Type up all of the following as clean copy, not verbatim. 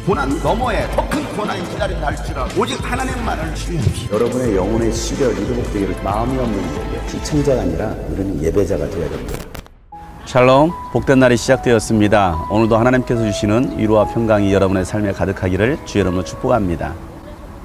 고난 너머에 더 큰 고난이 기다린다 할지라도 오직 하나님만을 신뢰합시다. 여러분의 영혼의 시력이 회복되기를 마음이 없는 자에게 시청자가 아니라 우리는 예배자가 되어야 됩니다. 샬롬, 복된 날이 시작되었습니다. 오늘도 하나님께서 주시는 위로와 평강이 여러분의 삶에 가득하기를 주 여러분을 축복합니다.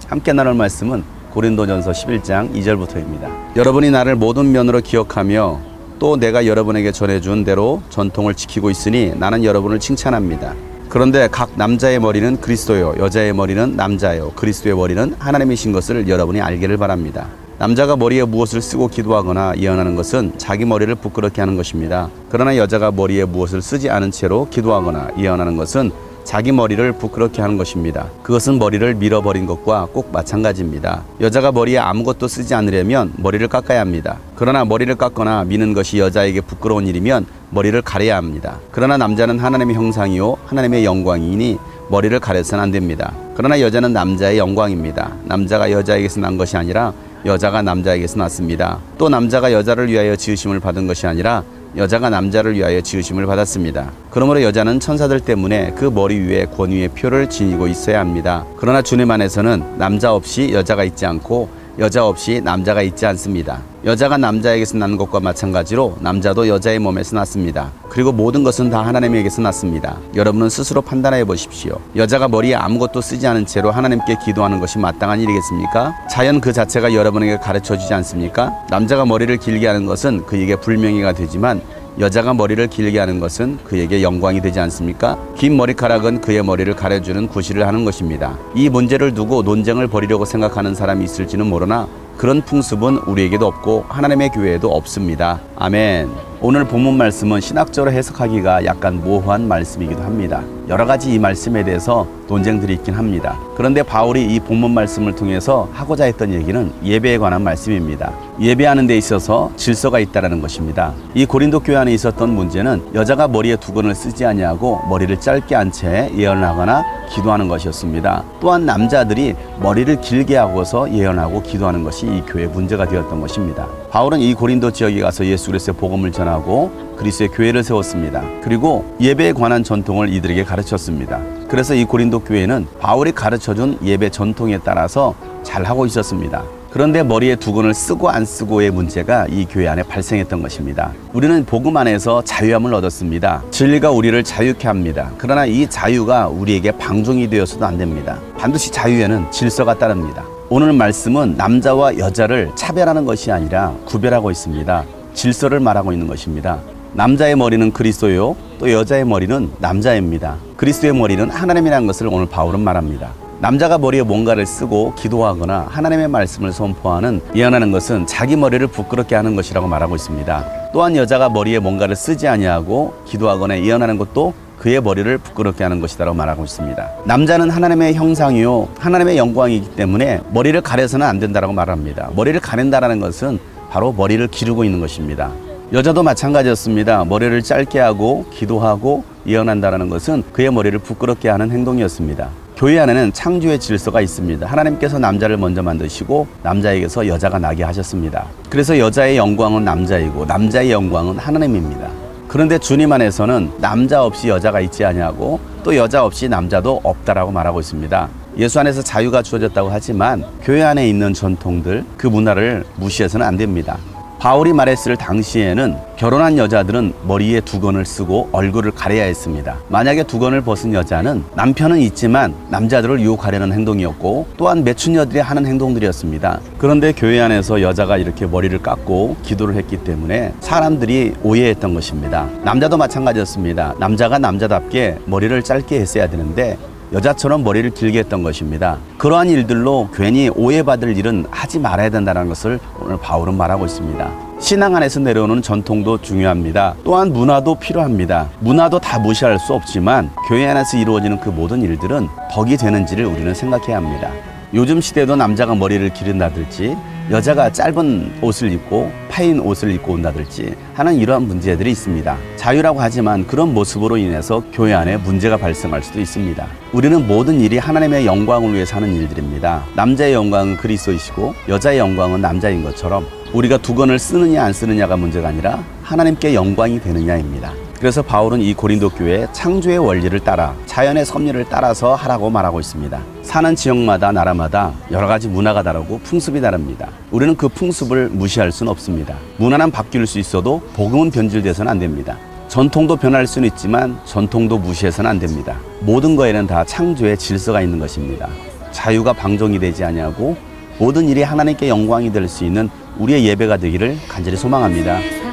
함께 나눌 말씀은 고린도전서 11장 2절부터입니다. 여러분이 나를 모든 면으로 기억하며 또 내가 여러분에게 전해준 대로 전통을 지키고 있으니 나는 여러분을 칭찬합니다. 그런데 각 남자의 머리는 그리스도요, 여자의 머리는 남자요, 그리스도의 머리는 하나님이신 것을 여러분이 알기를 바랍니다. 남자가 머리에 무엇을 쓰고 기도하거나 예언하는 것은 자기 머리를 부끄럽게 하는 것입니다. 그러나 여자가 머리에 무엇을 쓰지 않은 채로 기도하거나 예언하는 것은 자기 머리를 부끄럽게 하는 것입니다. 그것은 머리를 밀어버린 것과 꼭 마찬가지입니다. 여자가 머리에 아무것도 쓰지 않으려면 머리를 깎아야 합니다. 그러나 머리를 깎거나 미는 것이 여자에게 부끄러운 일이면 머리를 가려야 합니다. 그러나 남자는 하나님의 형상이요 하나님의 영광이니 머리를 가려서는 안 됩니다. 그러나 여자는 남자의 영광입니다. 남자가 여자에게서 난 것이 아니라 여자가 남자에게서 났습니다. 또 남자가 여자를 위하여 지으심을 받은 것이 아니라 여자가 남자를 위하여 지으심을 받았습니다. 그러므로 여자는 천사들 때문에 그 머리 위에 권위의 표를 지니고 있어야 합니다. 그러나 주님 안에서는 남자 없이 여자가 있지 않고 여자 없이 남자가 있지 않습니다. 여자가 남자에게서 난 것과 마찬가지로 남자도 여자의 몸에서 났습니다. 그리고 모든 것은 다 하나님에게서 났습니다. 여러분은 스스로 판단해 보십시오. 여자가 머리에 아무것도 쓰지 않은 채로 하나님께 기도하는 것이 마땅한 일이겠습니까? 자연 그 자체가 여러분에게 가르쳐 주지 않습니까? 남자가 머리를 길게 하는 것은 그에게 불명예가 되지만 여자가 머리를 길게 하는 것은 그에게 영광이 되지 않습니까? 긴 머리카락은 그의 머리를 가려주는 구실을 하는 것입니다. 이 문제를 두고 논쟁을 벌이려고 생각하는 사람이 있을지는 모르나 그런 풍습은 우리에게도 없고 하나님의 교회에도 없습니다. 아멘. 오늘 본문 말씀은 신학적으로 해석하기가 약간 모호한 말씀이기도 합니다. 여러 가지 이 말씀에 대해서 논쟁들이 있긴 합니다. 그런데 바울이 이 본문 말씀을 통해서 하고자 했던 얘기는 예배에 관한 말씀입니다. 예배하는 데 있어서 질서가 있다는 것입니다. 이 고린도 교회 안에 있었던 문제는 여자가 머리에 두건을 쓰지 아니하고 머리를 짧게 한 채 예언을 하거나 기도하는 것이었습니다. 또한 남자들이 머리를 길게 하고서 예언하고 기도하는 것이 이 교회의 문제가 되었던 것입니다. 바울은 이 고린도 지역에 가서 예수 그리스도의 복음을 전하고 그리스도의 교회를 세웠습니다. 그리고 예배에 관한 전통을 이들에게 가르쳤습니다. 그래서 이 고린도 교회는 바울이 가르쳐준 예배 전통에 따라서 잘하고 있었습니다. 그런데 머리에 두건을 쓰고 안 쓰고의 문제가 이 교회 안에 발생했던 것입니다. 우리는 복음 안에서 자유함을 얻었습니다. 진리가 우리를 자유케 합니다. 그러나 이 자유가 우리에게 방종이 되어서도 안 됩니다. 반드시 자유에는 질서가 따릅니다. 오늘 말씀은 남자와 여자를 차별하는 것이 아니라 구별하고 있습니다. 질서를 말하고 있는 것입니다. 남자의 머리는 그리스도요, 또 여자의 머리는 남자입니다. 그리스도의 머리는 하나님이라는 것을 오늘 바울은 말합니다. 남자가 머리에 뭔가를 쓰고 기도하거나 하나님의 말씀을 선포하는 예언하는 것은 자기 머리를 부끄럽게 하는 것이라고 말하고 있습니다. 또한 여자가 머리에 뭔가를 쓰지 아니하고 기도하거나 예언하는 것도 그의 머리를 부끄럽게 하는 것이라고 말하고 있습니다. 남자는 하나님의 형상이요 하나님의 영광이기 때문에 머리를 가려서는 안 된다고 말합니다. 머리를 가린다는 것은 바로 머리를 기르고 있는 것입니다. 여자도 마찬가지였습니다. 머리를 짧게 하고 기도하고 예언한다는 것은 그의 머리를 부끄럽게 하는 행동이었습니다. 교회 안에는 창조의 질서가 있습니다. 하나님께서 남자를 먼저 만드시고 남자에게서 여자가 나게 하셨습니다. 그래서 여자의 영광은 남자이고 남자의 영광은 하나님입니다. 그런데 주님 안에서는 남자 없이 여자가 있지 아니하고 또 여자 없이 남자도 없다라고 말하고 있습니다. 예수 안에서 자유가 주어졌다고 하지만 교회 안에 있는 전통들, 그 문화를 무시해서는 안 됩니다. 바울이 말했을 당시에는 결혼한 여자들은 머리에 두건을 쓰고 얼굴을 가려야 했습니다. 만약에 두건을 벗은 여자는 남편은 있지만 남자들을 유혹하려는 행동이었고 또한 매춘녀들이 하는 행동들이었습니다. 그런데 교회 안에서 여자가 이렇게 머리를 깎고 기도를 했기 때문에 사람들이 오해했던 것입니다. 남자도 마찬가지였습니다. 남자가 남자답게 머리를 짧게 했어야 되는데 여자처럼 머리를 길게 했던 것입니다. 그러한 일들로 괜히 오해받을 일은 하지 말아야 된다는 것을 오늘 바울은 말하고 있습니다. 신앙 안에서 내려오는 전통도 중요합니다. 또한 문화도 필요합니다. 문화도 다 무시할 수 없지만 교회 안에서 이루어지는 그 모든 일들은 덕이 되는지를 우리는 생각해야 합니다. 요즘 시대도 남자가 머리를 기른다든지 여자가 짧은 옷을 입고 파인 옷을 입고 온다든지 하는 이러한 문제들이 있습니다. 자유라고 하지만 그런 모습으로 인해서 교회 안에 문제가 발생할 수도 있습니다. 우리는 모든 일이 하나님의 영광을 위해서 하는 일들입니다. 남자의 영광은 그리스도이시고 여자의 영광은 남자인 것처럼 우리가 두건을 쓰느냐 안 쓰느냐가 문제가 아니라 하나님께 영광이 되느냐입니다. 그래서 바울은 이 고린도 교회에 창조의 원리를 따라 자연의 섭리를 따라서 하라고 말하고 있습니다. 사는 지역마다 나라마다 여러 가지 문화가 다르고 풍습이 다릅니다. 우리는 그 풍습을 무시할 수는 없습니다. 문화는 바뀔 수 있어도 복음은 변질돼서는 안 됩니다. 전통도 변할 수는 있지만 전통도 무시해서는 안 됩니다. 모든 거에는 다 창조의 질서가 있는 것입니다. 자유가 방종이 되지 아니하고 모든 일이 하나님께 영광이 될 수 있는 우리의 예배가 되기를 간절히 소망합니다.